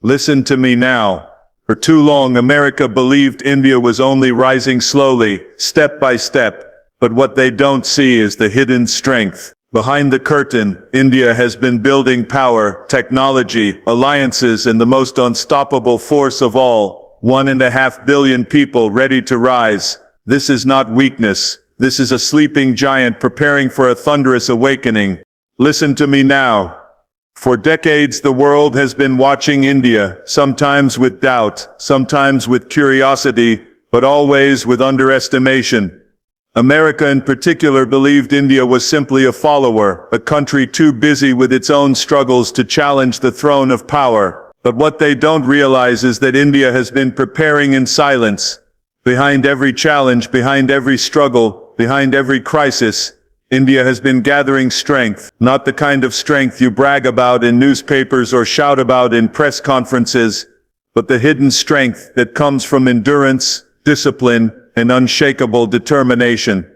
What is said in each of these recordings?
Listen to me now. For too long, America believed India was only rising slowly, step by step. But what they don't see is the hidden strength. Behind the curtain, India has been building power, technology, alliances, and the most unstoppable force of all, 1.5 billion people ready to rise. This is not weakness. This is a sleeping giant preparing for a thunderous awakening. Listen to me now. For decades, the world has been watching India, sometimes with doubt, sometimes with curiosity, but always with underestimation. America in particular believed India was simply a follower, a country too busy with its own struggles to challenge the throne of power. But what they don't realize is that India has been preparing in silence. Behind every challenge, behind every struggle, behind every crisis, India has been gathering strength, not the kind of strength you brag about in newspapers or shout about in press conferences, but the hidden strength that comes from endurance, discipline, and unshakable determination.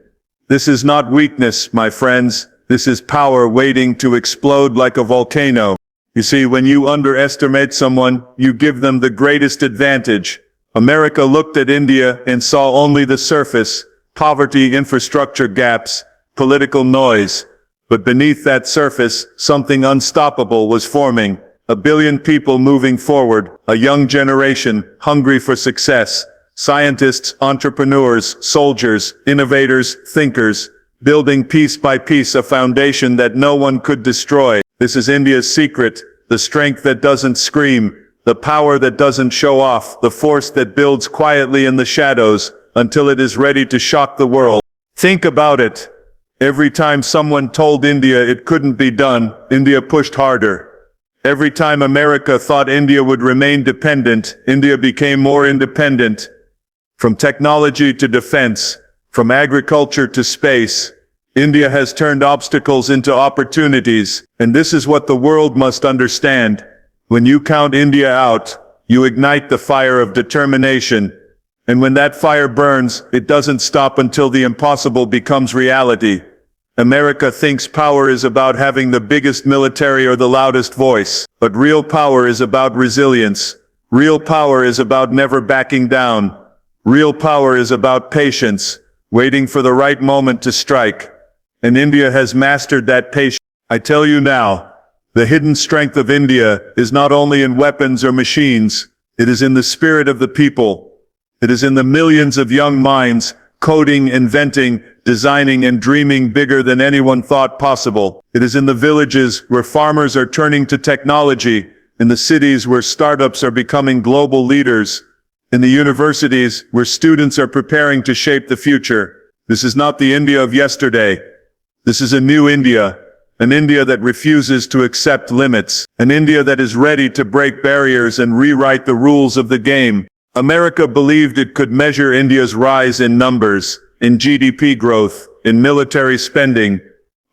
This is not weakness, my friends. This is power waiting to explode like a volcano. You see, when you underestimate someone, you give them the greatest advantage. America looked at India and saw only the surface, poverty, infrastructure gaps, political noise. But beneath that surface, something unstoppable was forming. 1 billion people moving forward, a young generation, hungry for success. Scientists, entrepreneurs, soldiers, innovators, thinkers, building piece by piece a foundation that no one could destroy. This is India's secret, the strength that doesn't scream, the power that doesn't show off, the force that builds quietly in the shadows until it is ready to shock the world. Think about it. Every time someone told India it couldn't be done, India pushed harder. Every time America thought India would remain dependent, India became more independent. From technology to defense, from agriculture to space, India has turned obstacles into opportunities, and this is what the world must understand. When you count India out, you ignite the fire of determination. And when that fire burns, it doesn't stop until the impossible becomes reality. America thinks power is about having the biggest military or the loudest voice, but real power is about resilience. Real power is about never backing down. Real power is about patience, waiting for the right moment to strike. And India has mastered that patience. I tell you now, the hidden strength of India is not only in weapons or machines, it is in the spirit of the people. It is in the millions of young minds, coding, inventing, designing, and dreaming bigger than anyone thought possible. It is in the villages where farmers are turning to technology, in the cities where startups are becoming global leaders, in the universities where students are preparing to shape the future. This is not the India of yesterday. This is a new India, an India that refuses to accept limits, an India that is ready to break barriers and rewrite the rules of the game. America believed it could measure India's rise in numbers, in GDP growth, in military spending.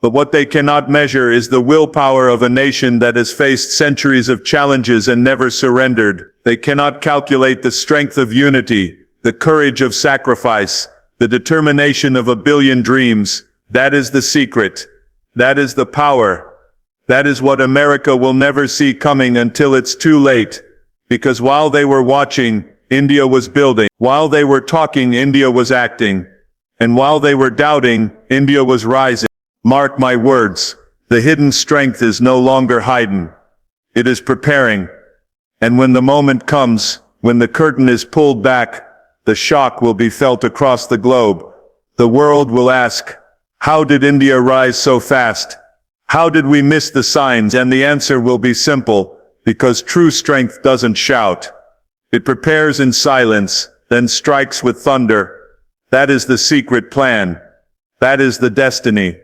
But what they cannot measure is the willpower of a nation that has faced centuries of challenges and never surrendered. They cannot calculate the strength of unity, the courage of sacrifice, the determination of 1 billion dreams. That is the secret. That is the power. That is what America will never see coming until it's too late. Because while they were watching, India was building. While they were talking, India was acting. And while they were doubting, India was rising. Mark my words, the hidden strength is no longer hidden. It is preparing. And when the moment comes, when the curtain is pulled back, the shock will be felt across the globe. The world will ask, how did India rise so fast? How did we miss the signs? And the answer will be simple, because true strength doesn't shout. It prepares in silence, then strikes with thunder. That is the secret plan. That is the destiny.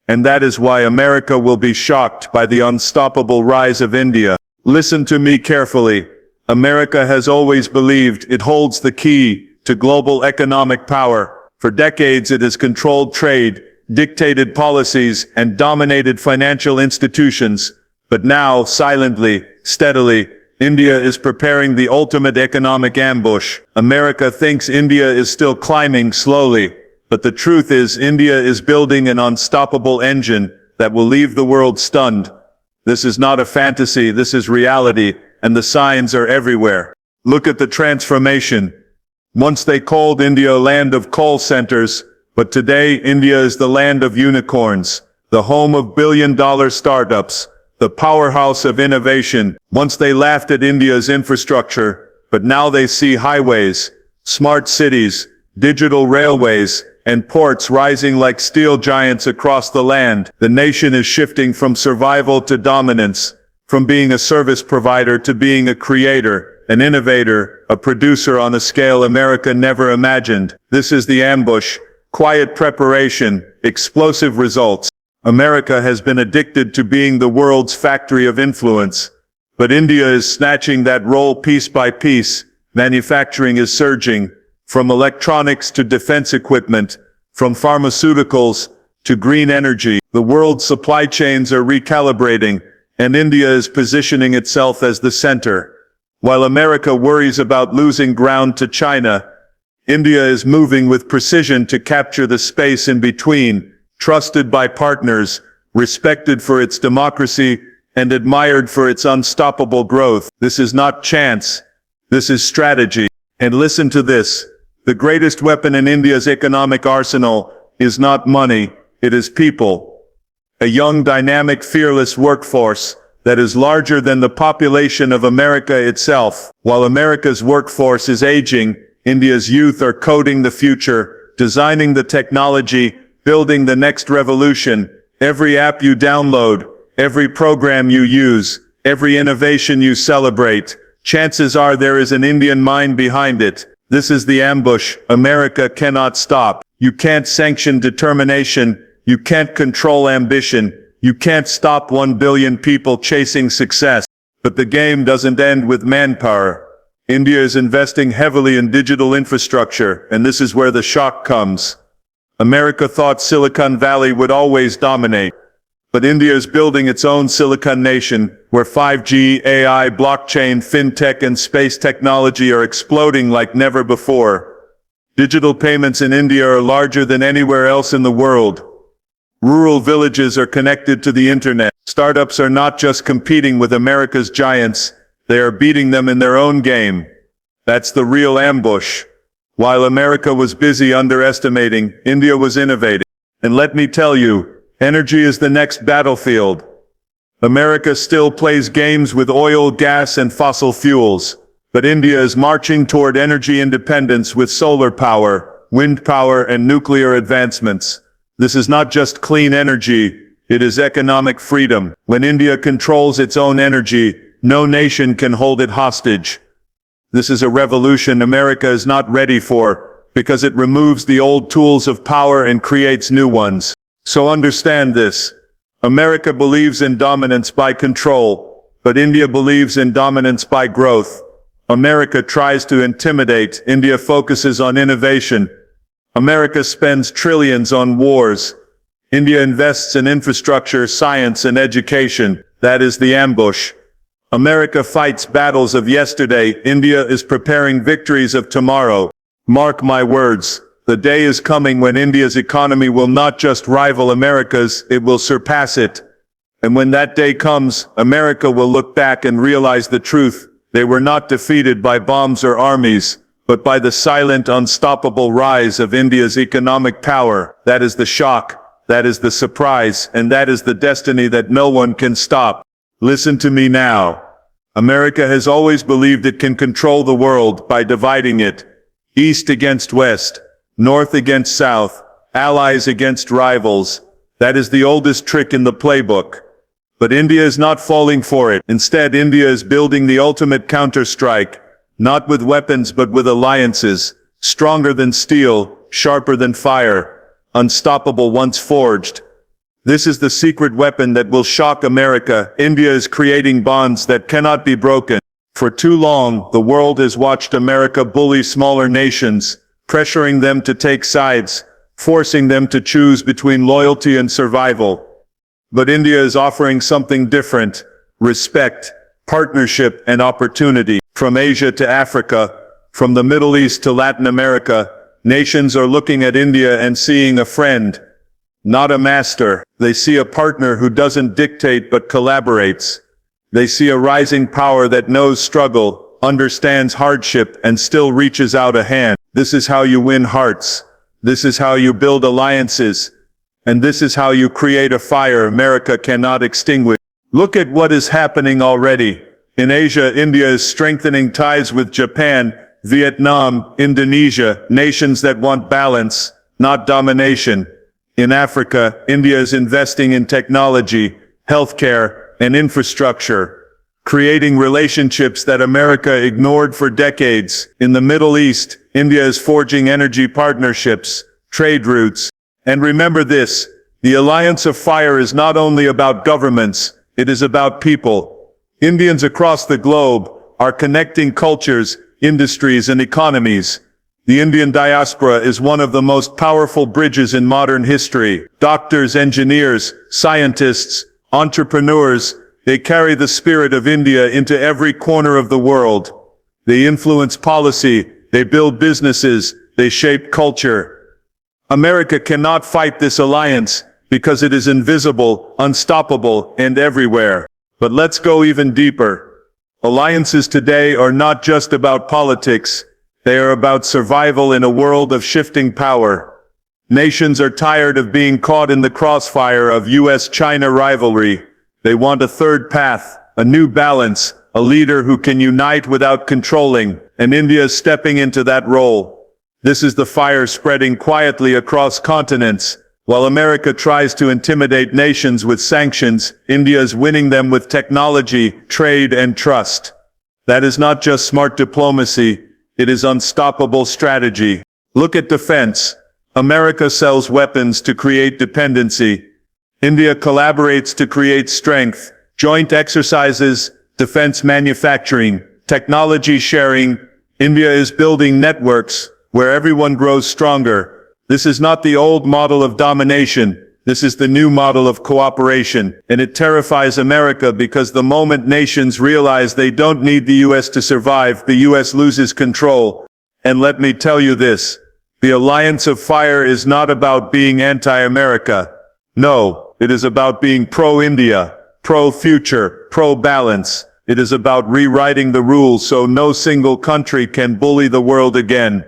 And that is why America will be shocked by the unstoppable rise of India. Listen to me carefully. America has always believed it holds the key to global economic power. For decades it has controlled trade, dictated policies, and dominated financial institutions. But now, silently, steadily, India is preparing the ultimate economic ambush. America thinks India is still climbing slowly. But the truth is, India is building an unstoppable engine that will leave the world stunned. This is not a fantasy, this is reality. and the signs are everywhere. Look at the transformation. Once they called India a land of call centers, but today India is the land of unicorns, the home of billion-dollar startups, the powerhouse of innovation. Once they laughed at India's infrastructure, but now they see highways, smart cities, digital railways, and ports rising like steel giants across the land. The nation is shifting from survival to dominance, from being a service provider to being a creator, an innovator, a producer on a scale America never imagined. This is the ambush, quiet preparation, explosive results. America has been addicted to being the world's factory of influence, but India is snatching that role piece by piece. Manufacturing is surging, from electronics to defense equipment, from pharmaceuticals to green energy. The world's supply chains are recalibrating, and India is positioning itself as the center. While America worries about losing ground to China, India is moving with precision to capture the space in between, trusted by partners, respected for its democracy, and admired for its unstoppable growth. This is not chance. This is strategy. And listen to this. The greatest weapon in India's economic arsenal is not money, it is people. A young, dynamic, fearless workforce that is larger than the population of America itself. While America's workforce is aging, India's youth are coding the future, designing the technology, building the next revolution. Every app you download, every program you use, every innovation you celebrate, chances are there is an Indian mind behind it. This is the ambush America cannot stop. You can't sanction determination. You can't control ambition. You can't stop 1 billion people chasing success. But the game doesn't end with manpower. India is investing heavily in digital infrastructure, and this is where the shock comes. America thought Silicon Valley would always dominate. But India is building its own Silicon Nation, where 5G, AI, blockchain, fintech, and space technology are exploding like never before. Digital payments in India are larger than anywhere else in the world. Rural villages are connected to the internet. Startups are not just competing with America's giants, they are beating them in their own game. That's the real ambush. While America was busy underestimating, India was innovating. And let me tell you, energy is the next battlefield. America still plays games with oil, gas, and fossil fuels, but India is marching toward energy independence with solar power, wind power, and nuclear advancements. This is not just clean energy, it is economic freedom. When India controls its own energy, no nation can hold it hostage. This is a revolution America is not ready for, because it removes the old tools of power and creates new ones. So understand this. America believes in dominance by control, but India believes in dominance by growth. America tries to intimidate, India focuses on innovation. America spends trillions on wars. India invests in infrastructure, science, and education. That is the ambush. America fights battles of yesterday. India is preparing victories of tomorrow. Mark my words. The day is coming when India's economy will not just rival America's, it will surpass it. And when that day comes, America will look back and realize the truth. They were not defeated by bombs or armies, but by the silent, unstoppable rise of India's economic power. That is the shock, that is the surprise, and that is the destiny that no one can stop. Listen to me now. America has always believed it can control the world by dividing it, east against west, north against south, allies against rivals. That is the oldest trick in the playbook. But India is not falling for it. Instead, India is building the ultimate counter-strike, not with weapons but with alliances, stronger than steel, sharper than fire, unstoppable once forged. This is the secret weapon that will shock America. India is creating bonds that cannot be broken. For too long, the world has watched America bully smaller nations, pressuring them to take sides, forcing them to choose between loyalty and survival. But India is offering something different: respect, partnership, and opportunity. From Asia to Africa, from the Middle East to Latin America, nations are looking at India and seeing a friend, not a master. They see a partner who doesn't dictate but collaborates. They see a rising power that knows struggle, understands hardship, and still reaches out a hand. This is how you win hearts. This is how you build alliances. And this is how you create a fire America cannot extinguish. Look at what is happening already. In Asia, India is strengthening ties with Japan, Vietnam, Indonesia, nations that want balance, not domination. In Africa, India is investing in technology, healthcare, and infrastructure, creating relationships that America ignored for decades. In the Middle East, India is forging energy partnerships, trade routes. And remember this, the Alliance of Fire is not only about governments, it is about people. Indians across the globe are connecting cultures, industries, and economies. The Indian diaspora is one of the most powerful bridges in modern history. Doctors, engineers, scientists, entrepreneurs, they carry the spirit of India into every corner of the world. They influence policy, they build businesses, they shape culture. America cannot fight this alliance because it is invisible, unstoppable, and everywhere. But let's go even deeper. Alliances today are not just about politics. They are about survival in a world of shifting power. Nations are tired of being caught in the crossfire of US-China rivalry. They want a third path, a new balance, a leader who can unite without controlling, and India is stepping into that role. This is the fire spreading quietly across continents. While America tries to intimidate nations with sanctions, India is winning them with technology, trade, and trust. That is not just smart diplomacy, it is unstoppable strategy. Look at defense. America sells weapons to create dependency. India collaborates to create strength. Joint exercises, defense manufacturing, technology sharing. India is building networks where everyone grows stronger. This is not the old model of domination. This is the new model of cooperation, and it terrifies America because the moment nations realize they don't need the US to survive, the US loses control. And let me tell you this, the Alliance of Fire is not about being anti-America. No, it is about being pro-India, pro-future, pro-balance. It is about rewriting the rules so no single country can bully the world again.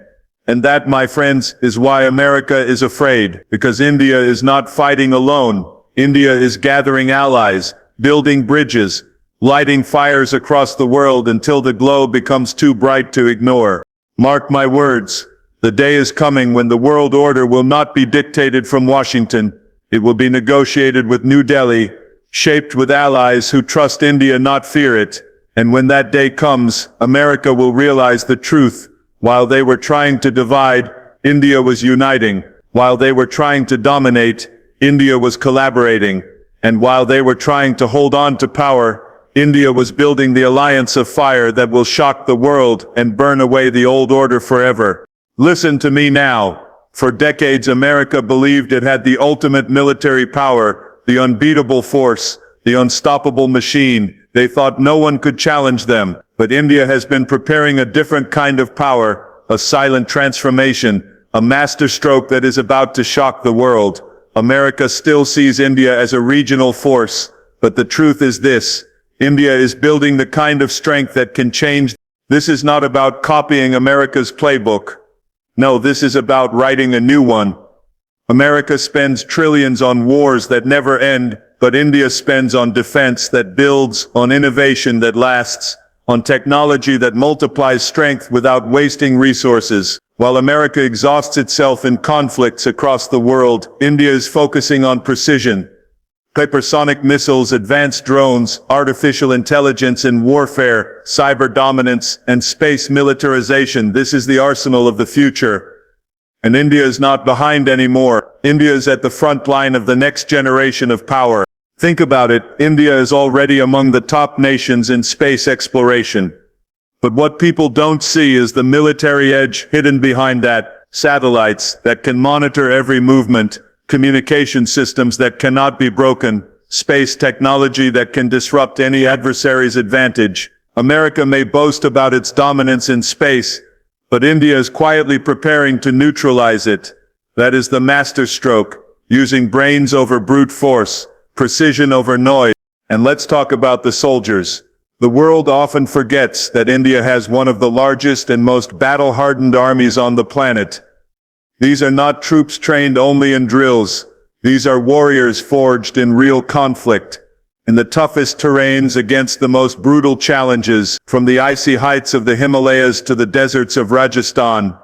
And that, my friends, is why America is afraid, because India is not fighting alone. India is gathering allies, building bridges, lighting fires across the world until the glow becomes too bright to ignore. Mark my words, the day is coming when the world order will not be dictated from Washington. It will be negotiated with New Delhi, shaped with allies who trust India, not fear it. And when that day comes, America will realize the truth. While they were trying to divide, India was uniting. While they were trying to dominate, India was collaborating. And while they were trying to hold on to power, India was building the Alliance of Fire that will shock the world and burn away the old order forever. Listen to me now. For decades, America believed it had the ultimate military power, the unbeatable force, the unstoppable machine. They thought no one could challenge them. But India has been preparing a different kind of power, a silent transformation, a masterstroke that is about to shock the world. America still sees India as a regional force, but the truth is this. India is building the kind of strength that can change. This is not about copying America's playbook. No, this is about writing a new one. America spends trillions on wars that never end, but India spends on defense that builds, on innovation that lasts, on technology that multiplies strength without wasting resources. While America exhausts itself in conflicts across the world, India is focusing on precision. Hypersonic missiles, advanced drones, artificial intelligence and warfare, cyber dominance, and space militarization. This is the arsenal of the future. And India is not behind anymore. India is at the front line of the next generation of power. Think about it, India is already among the top nations in space exploration. But what people don't see is the military edge hidden behind that. Satellites that can monitor every movement, communication systems that cannot be broken, space technology that can disrupt any adversary's advantage. America may boast about its dominance in space, but India is quietly preparing to neutralize it. That is the masterstroke, using brains over brute force, precision over noise. And let's talk about the soldiers. The world often forgets that India has one of the largest and most battle-hardened armies on the planet. These are not troops trained only in drills. These are warriors forged in real conflict, in the toughest terrains against the most brutal challenges, from the icy heights of the Himalayas to the deserts of Rajasthan.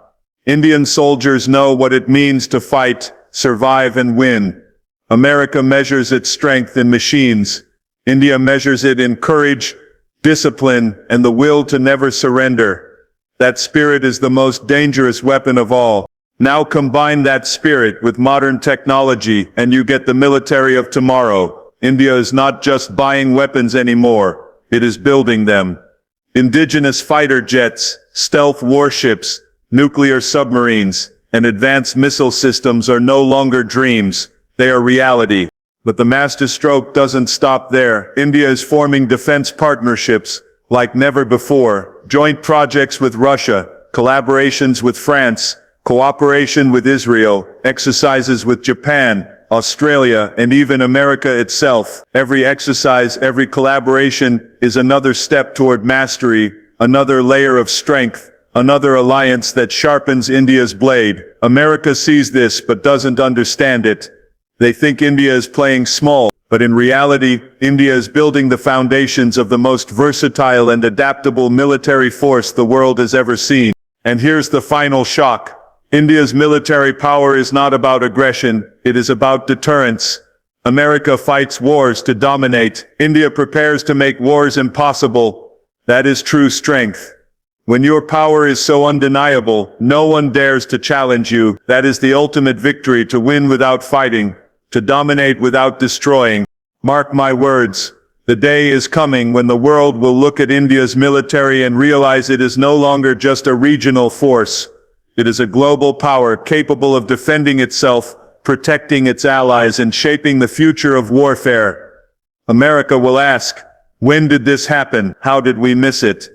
Indian soldiers know what it means to fight, survive and win. America measures its strength in machines. India measures it in courage, discipline, and the will to never surrender. That spirit is the most dangerous weapon of all. Now combine that spirit with modern technology and you get the military of tomorrow. India is not just buying weapons anymore, it is building them. Indigenous fighter jets, stealth warships, nuclear submarines, and advanced missile systems are no longer dreams, they are reality. But the masterstroke doesn't stop there. India is forming defense partnerships like never before, joint projects with Russia, collaborations with France, cooperation with Israel, exercises with Japan, Australia, and even America itself. Every exercise, every collaboration is another step toward mastery, another layer of strength, another alliance that sharpens India's blade. America sees this but doesn't understand it. They think India is playing small, but in reality, India is building the foundations of the most versatile and adaptable military force the world has ever seen. And here's the final shock. India's military power is not about aggression, it is about deterrence. America fights wars to dominate. India prepares to make wars impossible. That is true strength. When your power is so undeniable, no one dares to challenge you. That is the ultimate victory, to win without fighting, to dominate without destroying. Mark my words, the day is coming when the world will look at India's military and realize it is no longer just a regional force. It is a global power capable of defending itself, protecting its allies, and shaping the future of warfare. America will ask, when did this happen? How did we miss it?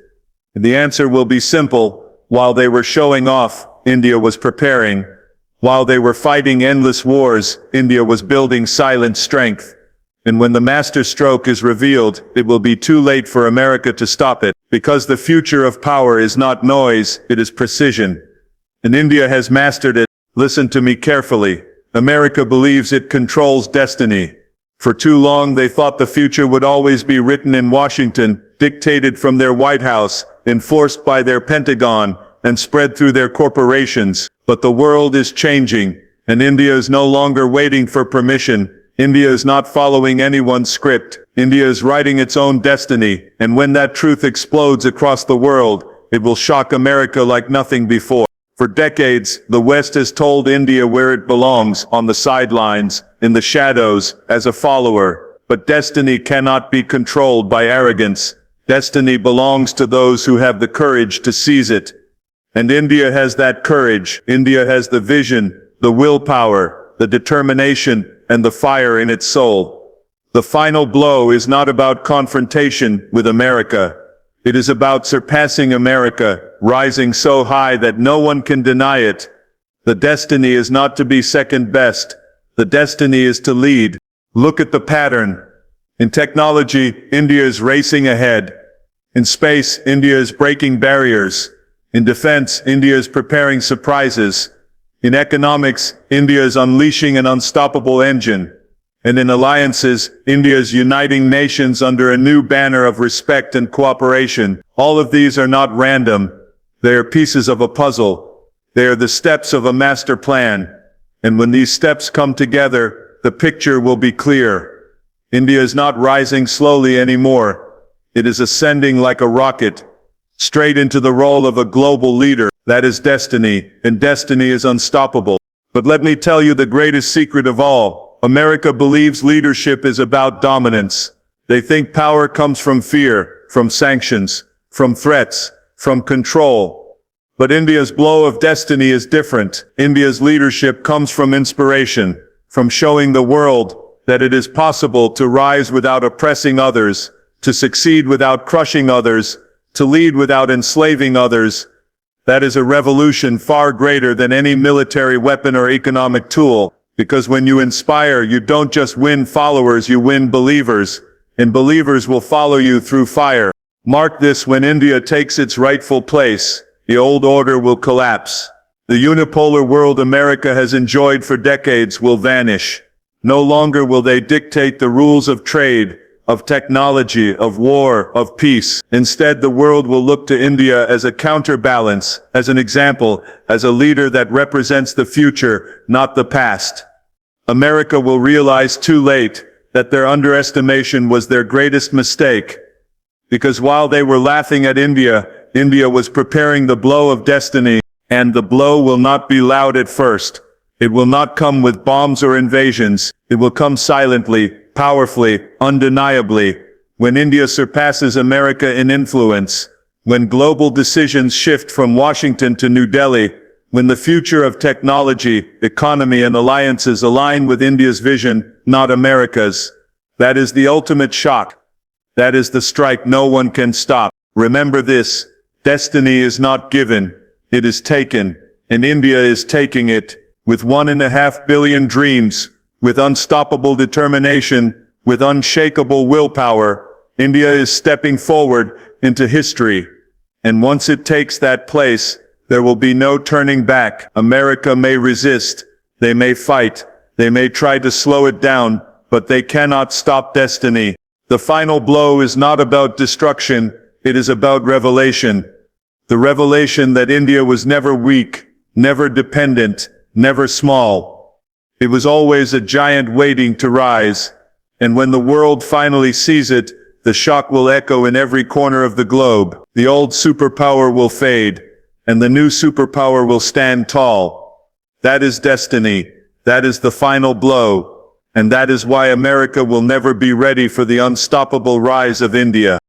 And the answer will be simple. While they were showing off, India was preparing. While they were fighting endless wars, India was building silent strength. And when the masterstroke is revealed, it will be too late for America to stop it, because the future of power is not noise, it is precision. And India has mastered it. Listen to me carefully. America believes it controls destiny. For too long they thought the future would always be written in Washington, dictated from their White House, enforced by their Pentagon, and spread through their corporations. But the world is changing, and India is no longer waiting for permission. India is not following anyone's script. India is writing its own destiny, and when that truth explodes across the world, it will shock America like nothing before. For decades, the West has told India where it belongs, on the sidelines, in the shadows, as a follower. But destiny cannot be controlled by arrogance. Destiny belongs to those who have the courage to seize it. And India has that courage. India has the vision, the willpower, the determination, and the fire in its soul. The final blow is not about confrontation with America. It is about surpassing America, rising so high that no one can deny it. The destiny is not to be second best. The destiny is to lead. Look at the pattern. In technology, India is racing ahead. In space, India is breaking barriers. In defense, India is preparing surprises. In economics, India is unleashing an unstoppable engine. And in alliances, India is uniting nations under a new banner of respect and cooperation. All of these are not random. They are pieces of a puzzle. They are the steps of a master plan. And when these steps come together, the picture will be clear. India is not rising slowly anymore. It is ascending like a rocket, straight into the role of a global leader. That is destiny, and destiny is unstoppable. But let me tell you the greatest secret of all. America believes leadership is about dominance. They think power comes from fear, from sanctions, from threats, from control. But India's blow of destiny is different. India's leadership comes from inspiration, from showing the world that it is possible to rise without oppressing others, to succeed without crushing others, to lead without enslaving others. That is a revolution far greater than any military weapon or economic tool. Because when you inspire, you don't just win followers, you win believers. and believers will follow you through fire. Mark this: when India takes its rightful place, the old order will collapse. The unipolar world America has enjoyed for decades will vanish. No longer will they dictate the rules of trade, of technology, of war, of peace. Instead, the world will look to India as a counterbalance, as an example, as a leader that represents the future, not the past. America will realize too late that their underestimation was their greatest mistake. Because while they were laughing at India, India was preparing the blow of destiny, and the blow will not be loud at first. It will not come with bombs or invasions. It will come silently, powerfully, undeniably. When India surpasses America in influence, when global decisions shift from Washington to New Delhi, when the future of technology, economy, and alliances align with India's vision, not America's, that is the ultimate shock. That is the strike no one can stop. Remember this: destiny is not given, it is taken, and India is taking it, with 1.5 billion dreams, with unstoppable determination, with unshakable willpower. India is stepping forward into history. And once it takes that place, there will be no turning back. America may resist, they may fight, they may try to slow it down, but they cannot stop destiny. The final blow is not about destruction, it is about revelation. The revelation that India was never weak, never dependent, never small. It was always a giant waiting to rise. And when the world finally sees it, the shock will echo in every corner of the globe. The old superpower will fade, and the new superpower will stand tall. That is destiny. That is the final blow. And that is why America will never be ready for the unstoppable rise of India.